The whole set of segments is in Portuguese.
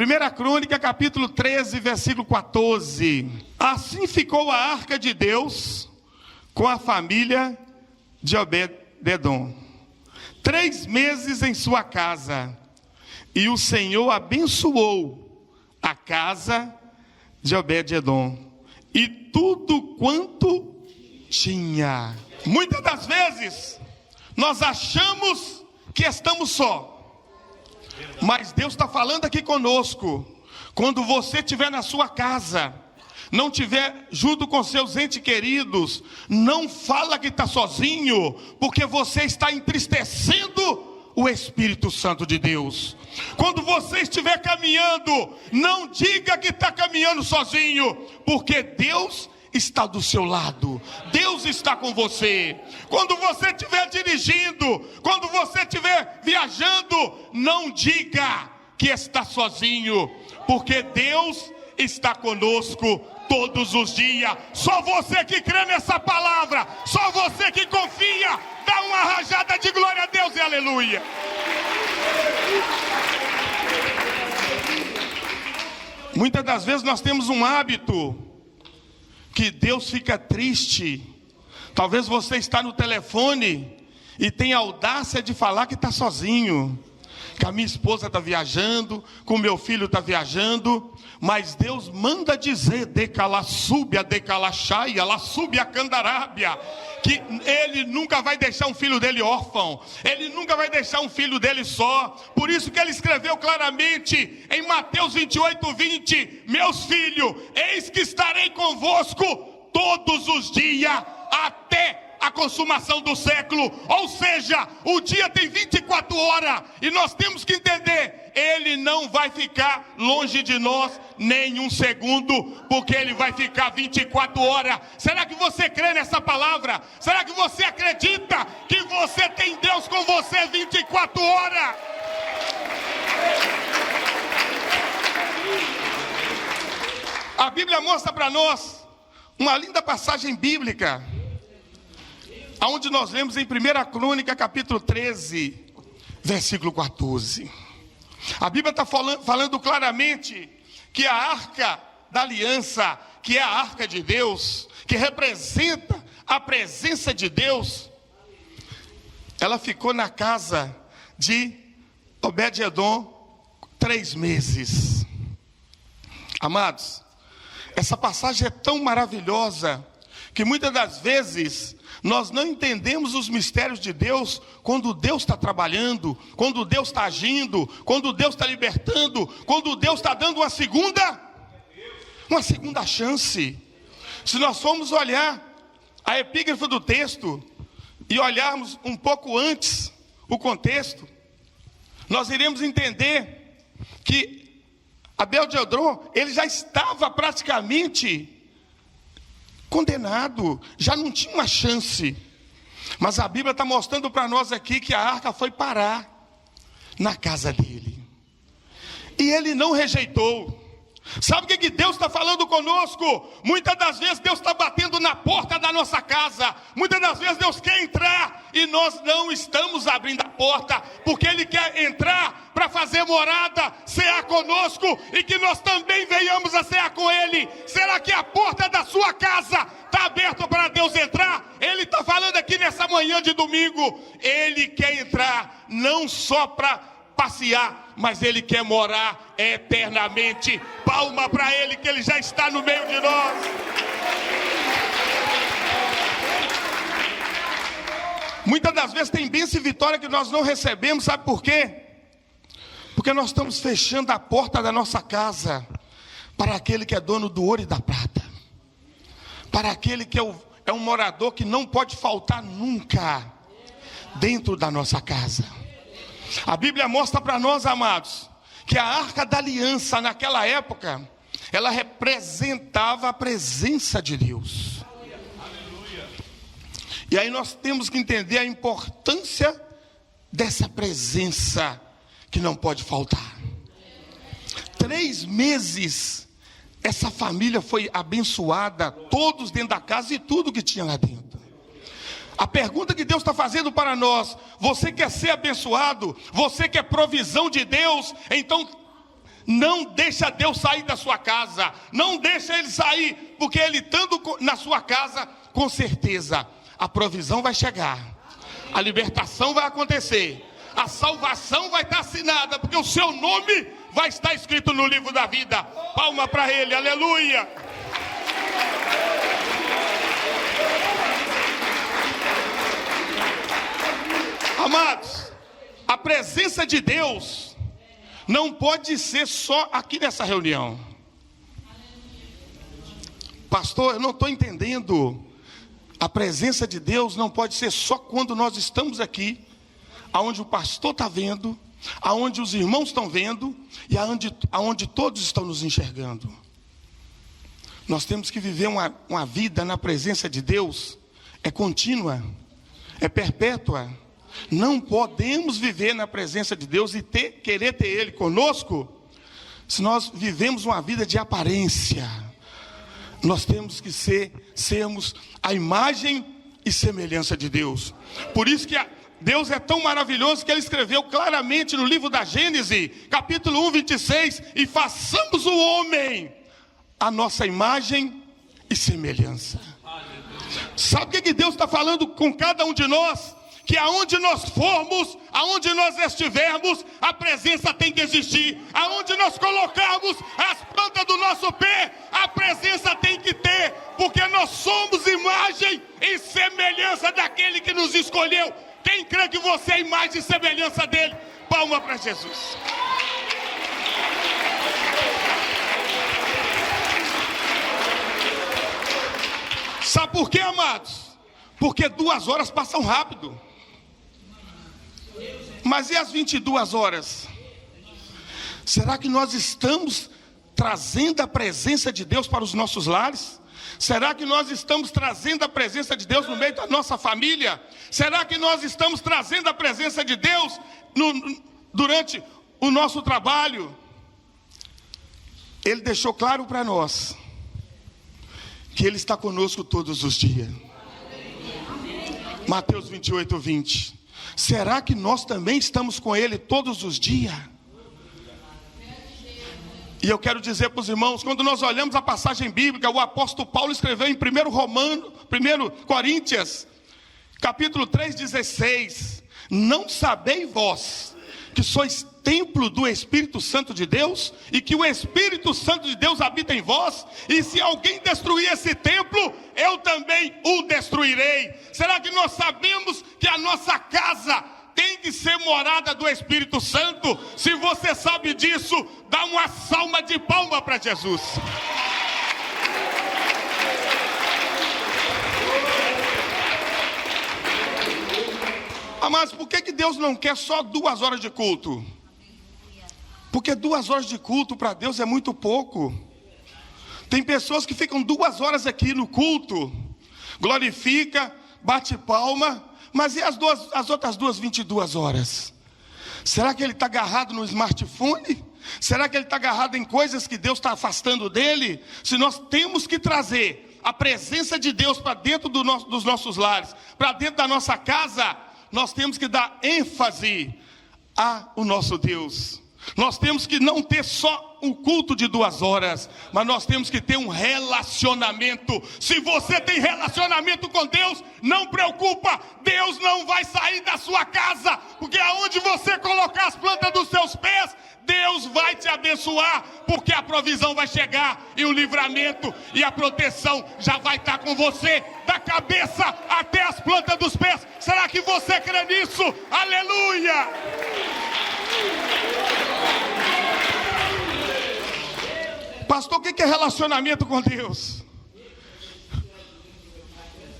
Primeira Crônica, capítulo 13, versículo 14. Assim ficou a arca de Deus com a família de Obed-edom 3 meses em sua casa, e o Senhor abençoou a casa de Obed-edom e tudo quanto tinha. Muitas das vezes nós achamos que estamos só, mas Deus está falando aqui conosco. Quando você estiver na sua casa, não estiver junto com seus entes queridos, não fala que está sozinho, porque você está entristecendo o Espírito Santo de Deus. Quando você estiver caminhando, não diga que está caminhando sozinho, porque Deus está do seu lado, Deus está com você. Quando você estiver dirigindo, quando você estiver viajando, não diga que está sozinho, porque Deus está conosco todos os dias. Só você que crê nessa palavra, só você que confia, dá uma rajada de glória a Deus e aleluia. Muitas das vezes nós temos um hábito que Deus fica triste. Talvez você está no telefone e tem a audácia de falar que está sozinho, que a minha esposa está viajando, que o meu filho está viajando, mas Deus manda dizer, decalassúbia, decalachaia, lassúbia, candarábia, que Ele nunca vai deixar um filho dele órfão, Ele nunca vai deixar um filho dele só. Por isso que Ele escreveu claramente em Mateus 28, 20, meus filhos, eis que estarei convosco todos os dias, até a consumação do século. Ou seja, o dia tem 24 horas, e nós temos que entender, Ele não vai ficar longe de nós nem um segundo, porque Ele vai ficar 24 horas. Será que você crê nessa palavra? Será que você acredita que você tem Deus com você 24 horas? A Bíblia mostra para nós uma linda passagem bíblica, onde nós lemos em Primeira Crônica, capítulo 13, versículo 14. A Bíblia está falando claramente que a arca da aliança, que é a arca de Deus, que representa a presença de Deus, ela ficou na casa de Obed-edom 3 meses. Amados, essa passagem é tão maravilhosa que muitas das vezes nós não entendemos os mistérios de Deus quando Deus está trabalhando, quando Deus está agindo, quando Deus está libertando, quando Deus está dando uma segunda chance. Se nós formos olhar a epígrafe do texto e olharmos um pouco antes o contexto, nós iremos entender que Obed-edom, ele já estava praticamente condenado, já não tinha uma chance. Mas a Bíblia está mostrando para nós aqui que a arca foi parar na casa dele, e ele não rejeitou. Sabe o que Deus está falando conosco? Muitas das vezes Deus está batendo na porta da nossa casa. Muitas das vezes Deus quer entrar e nós não estamos abrindo a porta, porque Ele quer entrar para fazer morada, cear conosco, e que nós também venhamos a cear com Ele. Será que a porta da sua casa está aberta para Deus entrar? Ele está falando aqui nessa manhã de domingo. Ele quer entrar não só para passear, mas Ele quer morar eternamente. Palma para Ele, que Ele já está no meio de nós. Muitas das vezes tem bênção e vitória que nós não recebemos, sabe por quê? Porque nós estamos fechando a porta da nossa casa para aquele que é dono do ouro e da prata, para aquele que é um morador que não pode faltar nunca dentro da nossa casa. A Bíblia mostra para nós, amados, que a arca da aliança naquela época, ela representava a presença de Deus. E aí nós temos que entender a importância dessa presença que não pode faltar. 3 meses, essa família foi abençoada, todos dentro da casa e tudo que tinha lá dentro. A pergunta que Deus está fazendo para nós: você quer ser abençoado? Você quer provisão de Deus? Então Não deixa Deus sair da sua casa. Não deixa Ele sair, porque Ele estando na sua casa, com certeza, a provisão vai chegar. A libertação vai acontecer. A salvação vai estar assinada, porque o seu nome vai estar escrito no livro da vida. Palma para Ele, aleluia. Amados, a presença de Deus não pode ser só aqui nessa reunião. Pastor, eu não estou entendendo. A presença de Deus não pode ser só quando nós estamos aqui, aonde o pastor está vendo, aonde os irmãos estão vendo e aonde todos estão nos enxergando. Nós temos que viver uma vida na presença de Deus, é contínua, é perpétua. Não podemos viver na presença de Deus e querer ter Ele conosco, se nós vivemos uma vida de aparência. Nós temos que sermos a imagem e semelhança de Deus. Por isso que Deus é tão maravilhoso que Ele escreveu claramente no livro da Gênesis, capítulo 1, 26, e façamos o homem a nossa imagem e semelhança. Sabe o que Deus está falando com cada um de nós? Que aonde nós formos, aonde nós estivermos, a presença tem que existir. Aonde nós colocarmos as plantas do nosso pé, a presença tem que ter, porque nós somos imagem e semelhança daquele que nos escolheu. Quem crê que você é imagem e semelhança dele? Palma para Jesus. Sabe por quê, amados? Porque 2 horas passam rápido. Mas e as 22 horas? Será que nós estamos trazendo a presença de Deus para os nossos lares? Será que nós estamos trazendo a presença de Deus no meio da nossa família? Será que nós estamos trazendo a presença de Deus durante o nosso trabalho? Ele deixou claro para nós que Ele está conosco todos os dias. Mateus 28, 20. Será que nós também estamos com Ele todos os dias? E eu quero dizer para os irmãos, quando nós olhamos a passagem bíblica, o apóstolo Paulo escreveu em 1 Coríntios, capítulo 3, 16. Não sabeis vós que sois templo do Espírito Santo de Deus, e que o Espírito Santo de Deus habita em vós, e se alguém destruir esse templo, eu também o destruirei. Será que nós sabemos que a nossa casa tem que ser morada do Espírito Santo? Se você sabe disso, dá uma salva de palma para Jesus. Mas por que Deus não quer só 2 horas de culto? Porque 2 horas de culto para Deus é muito pouco. Tem pessoas que ficam 2 horas aqui no culto, glorifica, bate palma, mas e as outras 22 horas? Será que ele está agarrado no smartphone? Será que ele está agarrado em coisas que Deus está afastando dele? Se nós temos que trazer a presença de Deus para dentro dos nossos lares, para dentro da nossa casa, nós temos que dar ênfase ao nosso Deus. Nós temos que não ter só um culto de 2 horas, mas nós temos que ter um relacionamento. Se você tem relacionamento com Deus, não preocupa, Deus não vai sair da sua casa, porque aonde você colocar as plantas dos seus pés, Deus vai te abençoar, porque a provisão vai chegar, e o livramento e a proteção já vai estar com você, da cabeça até as plantas dos pés. Será que você crê nisso? Aleluia! Pastor, o que é relacionamento com Deus?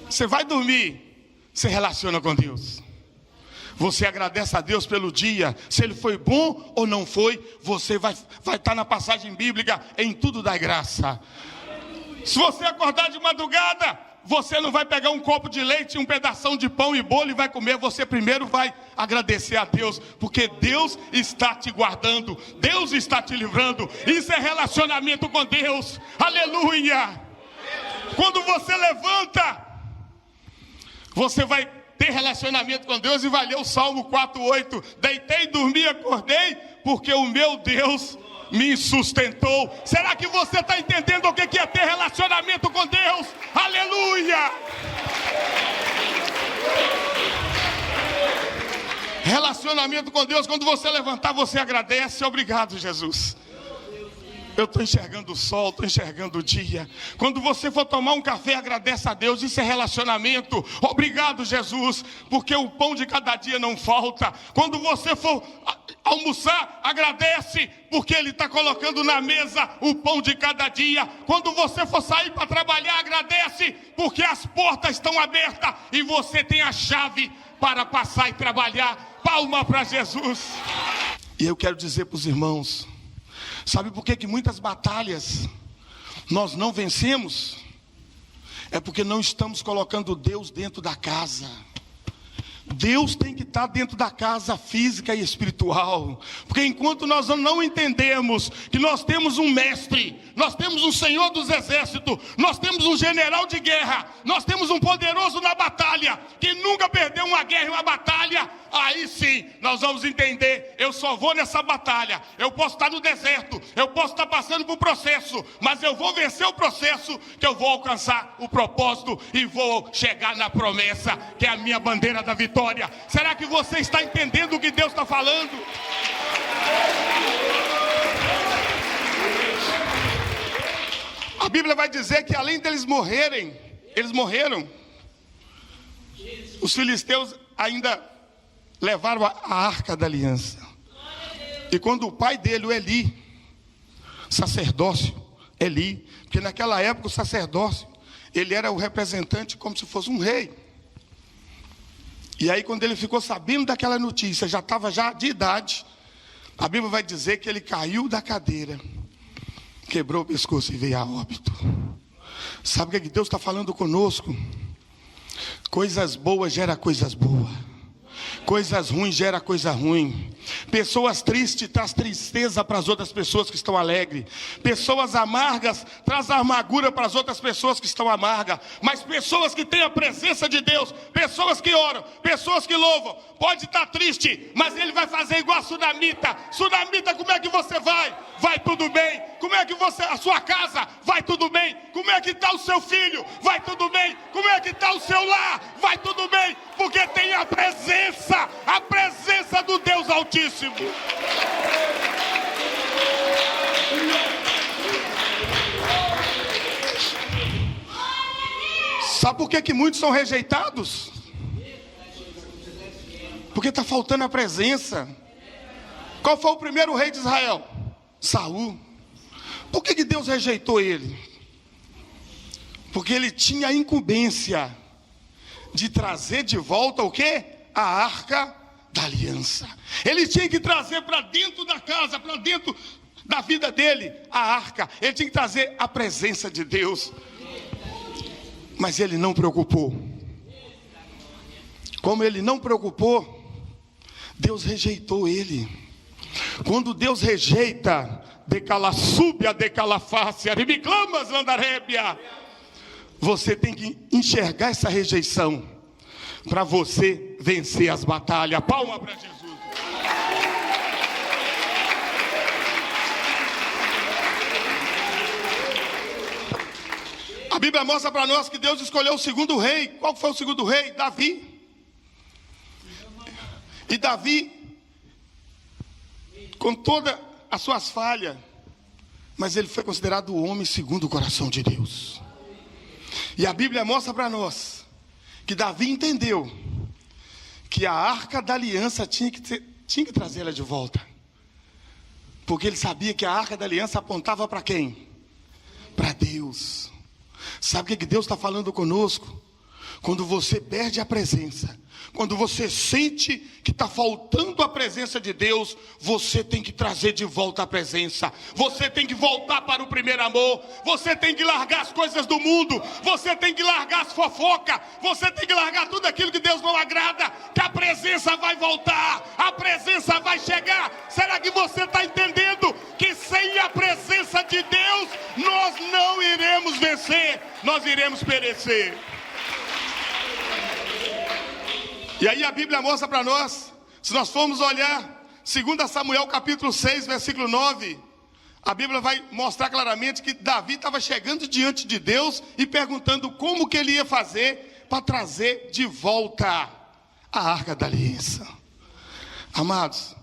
Você vai dormir, você relaciona com Deus. Você agradece a Deus pelo dia. Se ele foi bom ou não foi, você vai estar na passagem bíblica, em tudo dá graça. Se você acordar de madrugada, você não vai pegar um copo de leite, um pedação de pão e bolo e vai comer. Você primeiro vai agradecer a Deus, porque Deus está te guardando, Deus está te livrando. Isso é relacionamento com Deus. Aleluia! Quando você levanta, você vai ter relacionamento com Deus e vai ler o Salmo 4:8. Deitei, dormi, acordei, porque o meu Deus me sustentou. Será que você está entendendo o que é ter relacionamento com Deus? Aleluia! Relacionamento com Deus, quando você levantar, você agradece. Obrigado, Jesus. Eu estou enxergando o sol, estou enxergando o dia. Quando você for tomar um café, agradece a Deus. Isso é relacionamento. Obrigado, Jesus, porque o pão de cada dia não falta. Quando você for almoçar, agradece, porque Ele está colocando na mesa o pão de cada dia. Quando você for sair para trabalhar, agradece, porque as portas estão abertas e você tem a chave para passar e trabalhar. Palma para Jesus. E eu quero dizer para os irmãos, sabe por que muitas batalhas nós não vencemos? É porque não estamos colocando Deus dentro da casa. Deus tem que estar dentro da casa física e espiritual. Porque enquanto nós não entendemos que nós temos um mestre, nós temos um Senhor dos exércitos, nós temos um general de guerra, nós temos um poderoso na batalha, que nunca perdeu uma guerra e uma batalha, aí sim nós vamos entender, eu só vou nessa batalha. Eu posso estar no deserto, eu posso estar passando por processo, mas eu vou vencer o processo, que eu vou alcançar o propósito e vou chegar na promessa, que é a minha bandeira da vitória. Será que você está entendendo o que Deus está falando? A Bíblia vai dizer que além deles morrerem, eles morreram. Os filisteus ainda levaram a arca da aliança. E quando o pai dele, o Eli, sacerdócio, Eli, porque naquela época o sacerdócio, ele era o representante como se fosse um rei. E aí quando ele ficou sabendo daquela notícia, já estava já de idade, a Bíblia vai dizer que ele caiu da cadeira, quebrou o pescoço e veio a óbito. Sabe o que Deus está falando conosco? Coisas boas geram coisas boas. Coisas ruins geram coisa ruim. Pessoas tristes traz tristeza para as outras pessoas que estão alegres. Pessoas amargas traz amargura para as outras pessoas que estão amargas. Mas pessoas que têm a presença de Deus, pessoas que oram, pessoas que louvam, pode estar triste, mas ele vai fazer igual a Sunamita. Sunamita, como é que você vai? Vai tudo bem. Como é que você, a sua casa? Vai tudo bem. Como é que está o seu filho? Vai tudo bem. Como é que está o seu lar? Vai tudo bem. Porque tem a presença do Deus Altíssimo. Sabe por que muitos são rejeitados? Porque está faltando a presença. Qual foi o primeiro rei de Israel? Saul. Por que Deus rejeitou ele? Porque ele tinha a incumbência de trazer de volta o quê? A arca da aliança. Ele tinha que trazer para dentro da casa, para dentro da vida dele, a arca. Ele tinha que trazer a presença de Deus. Mas ele não preocupou. Como ele não preocupou, Deus rejeitou ele. Quando Deus rejeita, decalassúbia, decalaface, aribiclamas, landarébia, você tem que enxergar essa rejeição para você vencer as batalhas. Palma para Jesus. A Bíblia mostra para nós que Deus escolheu o segundo rei. Qual foi o segundo rei? Davi. E Davi, com todas as suas falhas, mas ele foi considerado o homem segundo o coração de Deus. E a Bíblia mostra para nós que Davi entendeu que a arca da aliança tinha que trazê-la de volta. Porque ele sabia que a arca da aliança apontava para quem? Para Deus. Sabe o que Deus está falando conosco? Quando você perde a presença, quando você sente que está faltando a presença de Deus, você tem que trazer de volta a presença. Você tem que voltar para o primeiro amor. Você tem que largar as coisas do mundo. Você tem que largar as fofocas. Você tem que largar tudo aquilo que Deus não agrada. Que a presença vai voltar. A presença vai chegar. Será que você está entendendo que sem a presença de Deus, nós não iremos vencer? Nós iremos perecer. E aí a Bíblia mostra para nós, se nós formos olhar 2 Samuel capítulo 6, versículo 9, A Bíblia vai mostrar claramente que Davi estava chegando diante de Deus e perguntando como que ele ia fazer para trazer de volta a Arca da Aliança. Amados,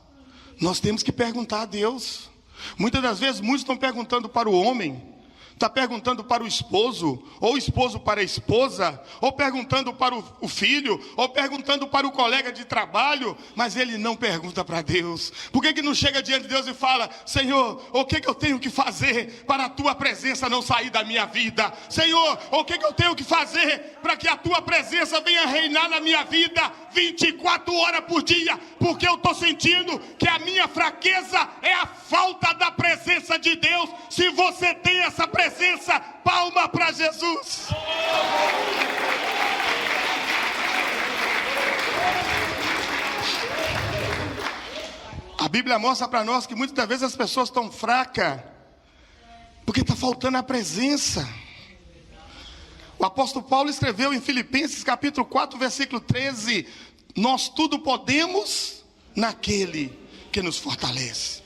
nós temos que perguntar a Deus. Muitas das vezes, muitos estão perguntando para o homem, está perguntando para o esposo, ou o esposo para a esposa, ou perguntando para o filho, ou perguntando para o colega de trabalho, mas ele não pergunta para Deus. Por que não chega diante de Deus e fala: Senhor, o que eu tenho que fazer para a tua presença não sair da minha vida? Senhor, o que eu tenho que fazer para que a tua presença venha reinar na minha vida 24 horas por dia? Porque eu estou sentindo que a minha fraqueza é a falta da presença de Deus. Se você tem essa presença, palma para Jesus. A Bíblia mostra para nós que muitas vezes as pessoas estão fracas porque está faltando a presença. O apóstolo Paulo escreveu em Filipenses capítulo 4, versículo 13: nós tudo podemos naquele que nos fortalece.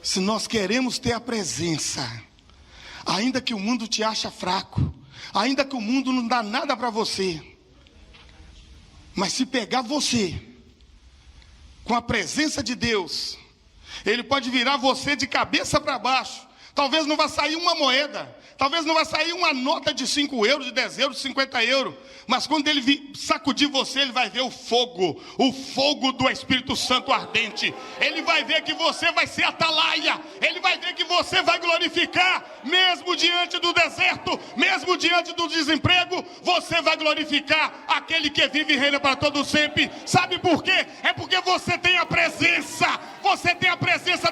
Se nós queremos ter a presença, ainda que o mundo te ache fraco, ainda que o mundo não dá nada para você, mas se pegar você com a presença de Deus, Ele pode virar você de cabeça para baixo. Talvez não vá sair uma moeda, talvez não vá sair uma nota de 5 euros, de 10 euros, de 50 euros, mas quando Ele sacudir você, Ele vai ver o fogo do Espírito Santo ardente. Ele vai ver que você vai ser atalaia, Ele vai ver que você vai glorificar, mesmo diante do deserto, mesmo diante do desemprego, você vai glorificar aquele que vive e reina para todo sempre. Sabe por quê? É porque você tem a presença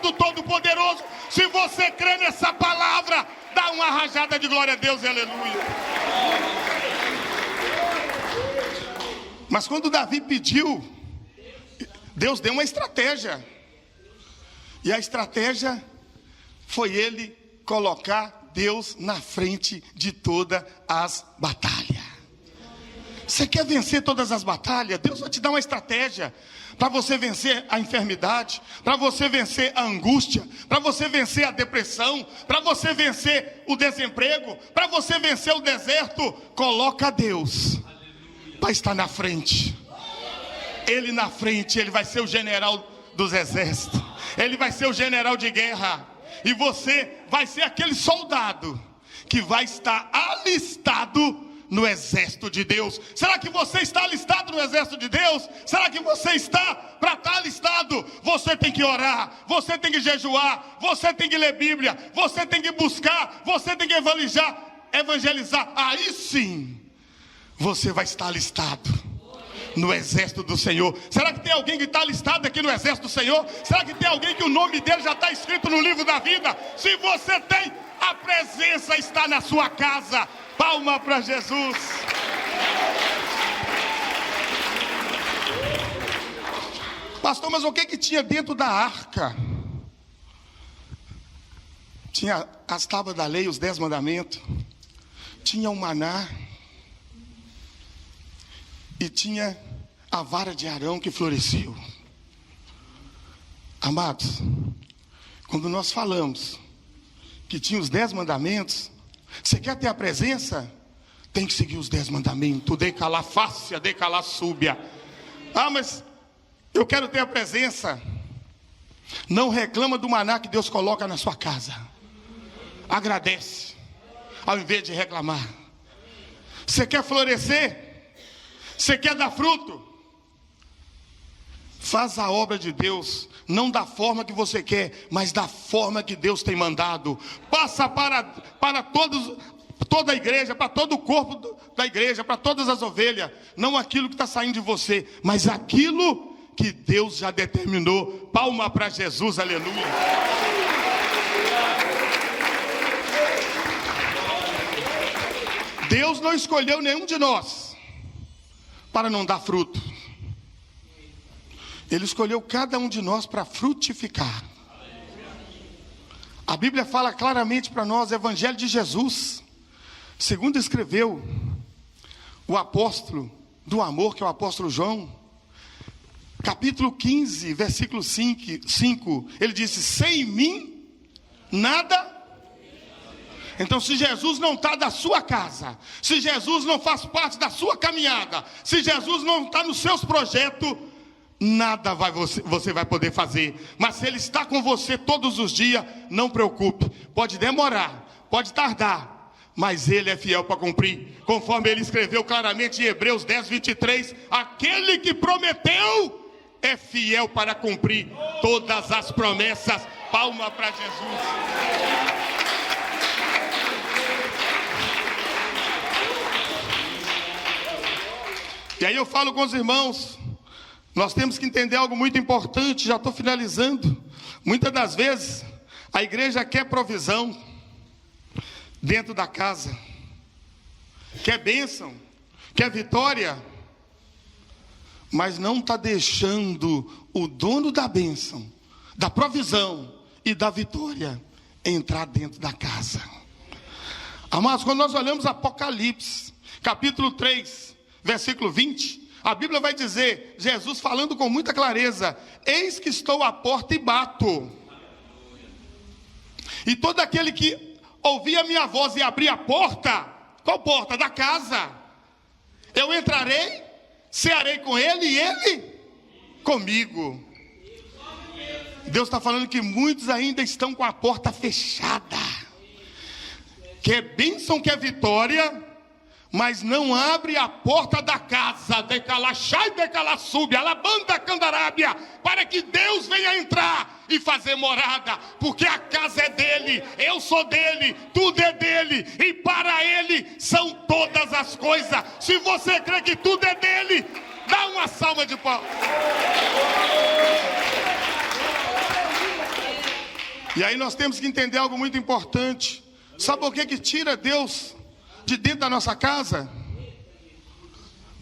do Todo-Poderoso. Se você crê nessa palavra, dá uma rajada de glória a Deus e aleluia. Mas quando Davi pediu, Deus deu uma estratégia. E a estratégia foi ele colocar Deus na frente de todas as batalhas. Você quer vencer todas as batalhas? Deus vai te dar uma estratégia para você vencer a enfermidade, para você vencer a angústia, para você vencer a depressão, para você vencer o desemprego, para você vencer o deserto. Coloca Deus para estar na frente. Ele na frente, Ele vai ser o general dos exércitos, Ele vai ser o general de guerra, e você vai ser aquele soldado que vai estar alistado no exército de Deus. Será que você está alistado no exército de Deus? Será que você está para estar alistado? Você tem que orar, você tem que jejuar, você tem que ler Bíblia, você tem que buscar, você tem que evangelizar. Aí sim você vai estar alistado no exército do Senhor. Será que tem alguém que está alistado aqui no exército do Senhor? Será que tem alguém que o nome dele já está escrito no livro da vida? Se você tem, a presença está na sua casa. Palma para Jesus. Pastor, mas o que tinha dentro da arca? Tinha as tábuas da lei, os 10 mandamentos. Tinha o maná. E tinha a vara de Arão que floresceu. Amados, quando nós falamos que tinha os 10 mandamentos, você quer ter a presença? Tem que seguir os 10 mandamentos. Decalar fácia, decalar súbia. Ah, mas eu quero ter a presença. Não reclama do maná que Deus coloca na sua casa. Agradece, ao invés de reclamar. Você quer florescer? Você quer dar fruto? Faz a obra de Deus, não da forma que você quer, mas da forma que Deus tem mandado. Passa para toda a igreja, para todo o corpo da igreja, para todas as ovelhas. Não aquilo que está saindo de você, mas aquilo que Deus já determinou. Palma para Jesus, aleluia. Deus não escolheu nenhum de nós para não dar fruto. Ele escolheu cada um de nós para frutificar. A Bíblia fala claramente para nós, Evangelho de Jesus, segundo escreveu o apóstolo do amor, que é o apóstolo João, capítulo 15, versículo 5, ele disse: sem mim nada. Então, se Jesus não está da sua casa, se Jesus não faz parte da sua caminhada, se Jesus não está nos seus projetos, nada você vai poder fazer. Mas se Ele está com você todos os dias, não preocupe. Pode demorar, pode tardar, mas Ele é fiel para cumprir. Conforme Ele escreveu claramente em Hebreus 10, 23, aquele que prometeu é fiel para cumprir todas as promessas. Palma para Jesus. E aí eu falo com os irmãos, nós temos que entender algo muito importante, já estou finalizando. Muitas das vezes, a igreja quer provisão dentro da casa, quer bênção, quer vitória, mas não está deixando o dono da bênção, da provisão e da vitória entrar dentro da casa. Amados, quando nós olhamos Apocalipse, capítulo 3, versículo 20, a Bíblia vai dizer, Jesus falando com muita clareza, eis que estou à porta e bato. E todo aquele que ouvir a minha voz e abrir a porta, qual porta? Da casa. Eu entrarei, cearei com ele e ele comigo. Deus está falando que muitos ainda estão com a porta fechada. Quer bênção, quer vitória, mas não abre a porta da casa, decalachai, decalassube, alabanda candarábia, para que Deus venha entrar e fazer morada, porque a casa é dele, eu sou dele, tudo é dele, e para ele são todas as coisas. Se você crê que tudo é dele, dá uma salva de palmas. E aí nós temos que entender algo muito importante. Sabe por que tira Deus de dentro da nossa casa,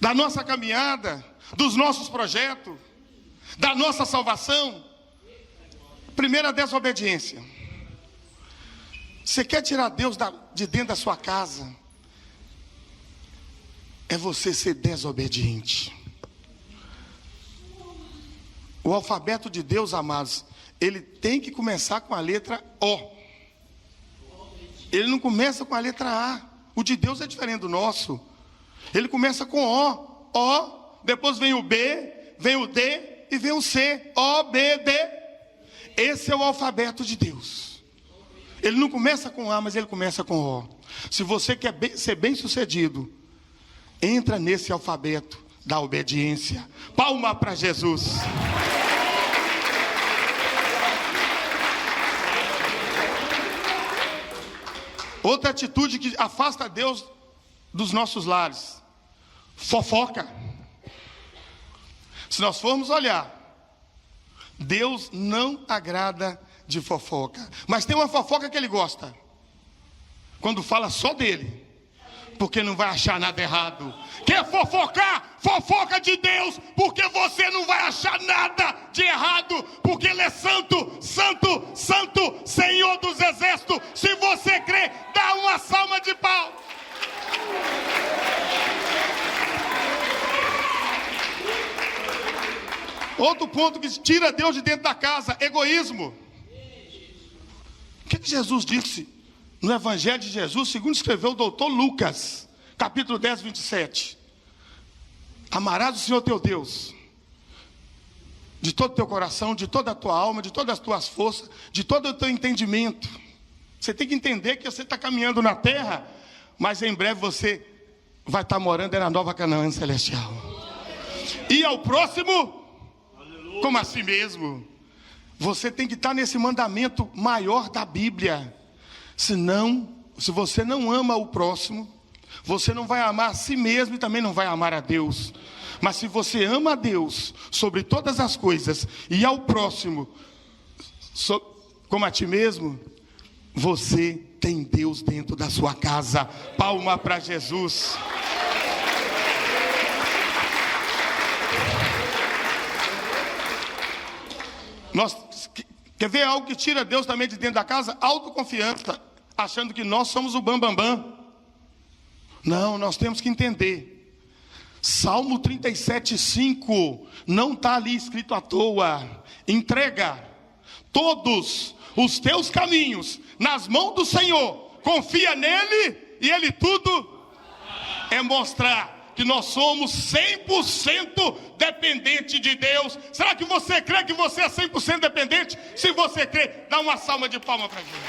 da nossa caminhada, dos nossos projetos, da nossa salvação? Primeira desobediência. Você quer tirar Deus de dentro da sua casa? É você ser desobediente. O alfabeto de Deus, amados, ele tem que começar com a letra O. Ele não começa com a letra A. O de Deus é diferente do nosso. Ele começa com O, depois vem o B, vem o D e vem o C. O, B, D. Esse é o alfabeto de Deus. Ele não começa com A, mas ele começa com O. Se você quer ser bem sucedido, entra nesse alfabeto da obediência. Palma para Jesus. Outra atitude que afasta Deus dos nossos lares: fofoca. Se nós formos olhar, Deus não agrada de fofoca. Mas tem uma fofoca que ele gosta, quando fala só dele, porque não vai achar nada errado. Quer fofocar? Fofoca de Deus, porque você não vai achar nada de errado, porque Ele é santo, santo, santo, Senhor dos exércitos. Se você crê, dá uma salva de palmas. Outro ponto que tira Deus de dentro da casa: egoísmo. O que Jesus disse no Evangelho de Jesus, segundo escreveu o doutor Lucas, capítulo 10, 27. Amarás o Senhor teu Deus de todo o teu coração, de toda a tua alma, de todas as tuas forças, de todo o teu entendimento. Você tem que entender que você está caminhando na terra, mas em breve você vai estar morando na nova Canaã celestial. E ao próximo como a si mesmo. Você tem que estar nesse mandamento maior da Bíblia. Senão, se você não ama o próximo, você não vai amar a si mesmo e também não vai amar a Deus. Mas se você ama a Deus sobre todas as coisas e ao próximo como a ti mesmo, você tem Deus dentro da sua casa. Palma para Jesus. Quer ver algo que tira Deus também de dentro da casa? Autoconfiança, achando que nós somos o bambambam. Não, nós temos que entender. Salmo 37:5 não está ali escrito à toa. Entrega todos os teus caminhos nas mãos do Senhor, confia nele e ele tudo é mostrar que nós somos 100% dependente de Deus. Será que você crê que você é 100% dependente? Se você crê, dá uma salva de palmas para Jesus.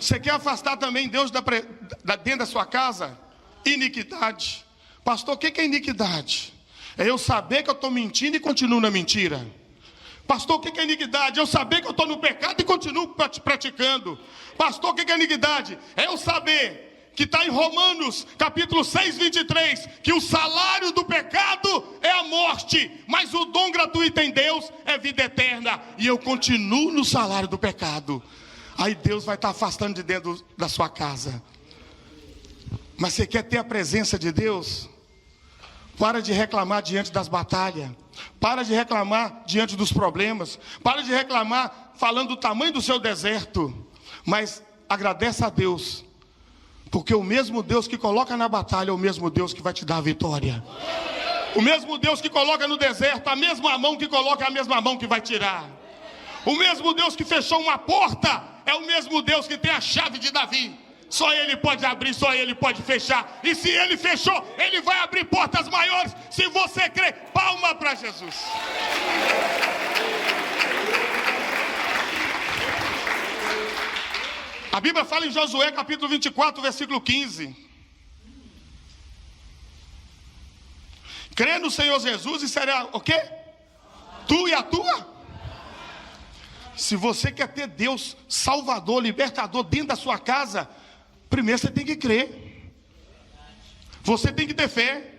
Você quer afastar também Deus dentro da sua casa? Iniquidade. Pastor, o que é iniquidade? É eu saber que eu estou mentindo e continuo na mentira. Pastor, o que é iniquidade? Eu saber que eu estou no pecado e continuo praticando. Pastor, o que é iniquidade? É eu saber que está em Romanos, capítulo 6, 23, que o salário do pecado é a morte, mas o dom gratuito em Deus é vida eterna. E eu continuo no salário do pecado. Aí Deus vai estar afastando de dentro da sua casa. Mas você quer ter a presença de Deus? Para de reclamar diante das batalhas. Para de reclamar diante dos problemas. Para de reclamar falando do tamanho do seu deserto. Mas agradece a Deus. Porque o mesmo Deus que coloca na batalha é o mesmo Deus que vai te dar a vitória. O mesmo Deus que coloca no deserto, a mesma mão que coloca é a mesma mão que vai tirar. O mesmo Deus que fechou uma porta é o mesmo Deus que tem a chave de Davi. Só ele pode abrir, só ele pode fechar. E se ele fechou, ele vai abrir portas maiores. Se você crê, palma para Jesus. A Bíblia fala em Josué capítulo 24, versículo 15. Crê no Senhor Jesus e será o quê? Tu e a tua? Se você quer ter Deus salvador, libertador dentro da sua casa, primeiro você tem que crer. Você tem que ter fé.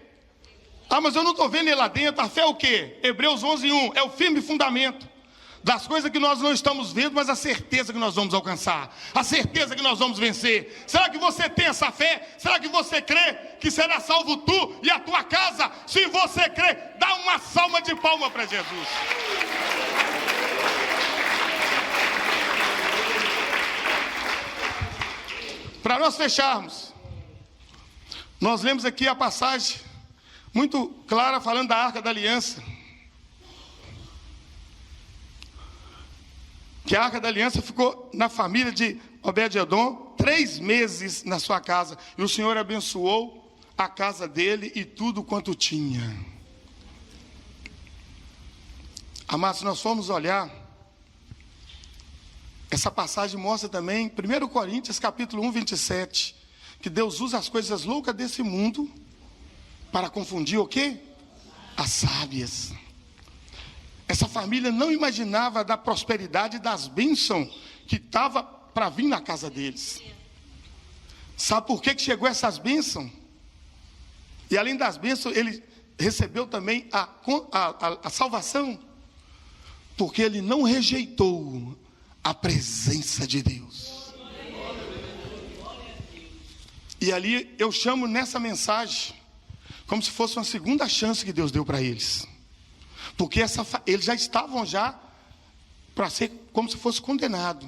Ah, mas eu não estou vendo ele lá dentro. A fé é o quê? Hebreus 11:1. É o firme fundamento das coisas que nós não estamos vendo, mas a certeza que nós vamos alcançar. A certeza que nós vamos vencer. Será que você tem essa fé? Será que você crê que será salvo tu e a tua casa? Se você crê, dá uma salva de palma para Jesus. Para nós fecharmos, nós lemos aqui a passagem muito clara falando da Arca da Aliança. Que a Arca da Aliança ficou na família de Obed-edom 3 meses na sua casa. E o Senhor abençoou a casa dele e tudo quanto tinha. Amados, se nós formos olhar, essa passagem mostra também, 1 Coríntios capítulo 1, 27, que Deus usa as coisas loucas desse mundo para confundir o quê? As sábias. Essa família não imaginava da prosperidade e das bênçãos que estava para vir na casa deles. Sabe por que chegou essas bênçãos? E além das bênçãos, ele recebeu também a salvação, porque ele não rejeitou a presença de Deus. E ali eu chamo nessa mensagem como se fosse uma segunda chance que Deus deu para eles. Porque eles já estavam para ser como se fosse condenado,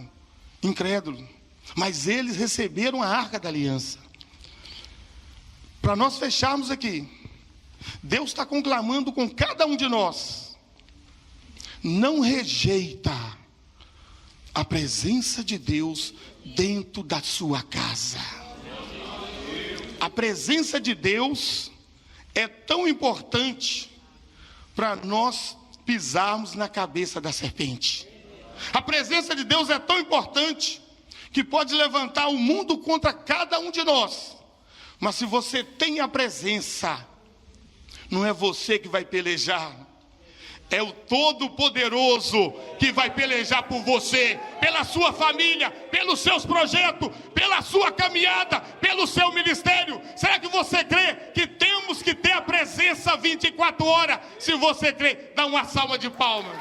incrédulo. Mas eles receberam a Arca da Aliança. Para nós fecharmos aqui, Deus está conclamando com cada um de nós: não rejeita a presença de Deus dentro da sua casa. A presença de Deus é tão importante para nós pisarmos na cabeça da serpente. A presença de Deus é tão importante que pode levantar o mundo contra cada um de nós. Mas se você tem a presença, não é você que vai pelejar. É o Todo-Poderoso que vai pelejar por você, pela sua família, pelos seus projetos, pela sua caminhada, pelo seu ministério. Será que você crê que temos que ter a presença 24 horas? Se você crê, dá uma salva de palmas.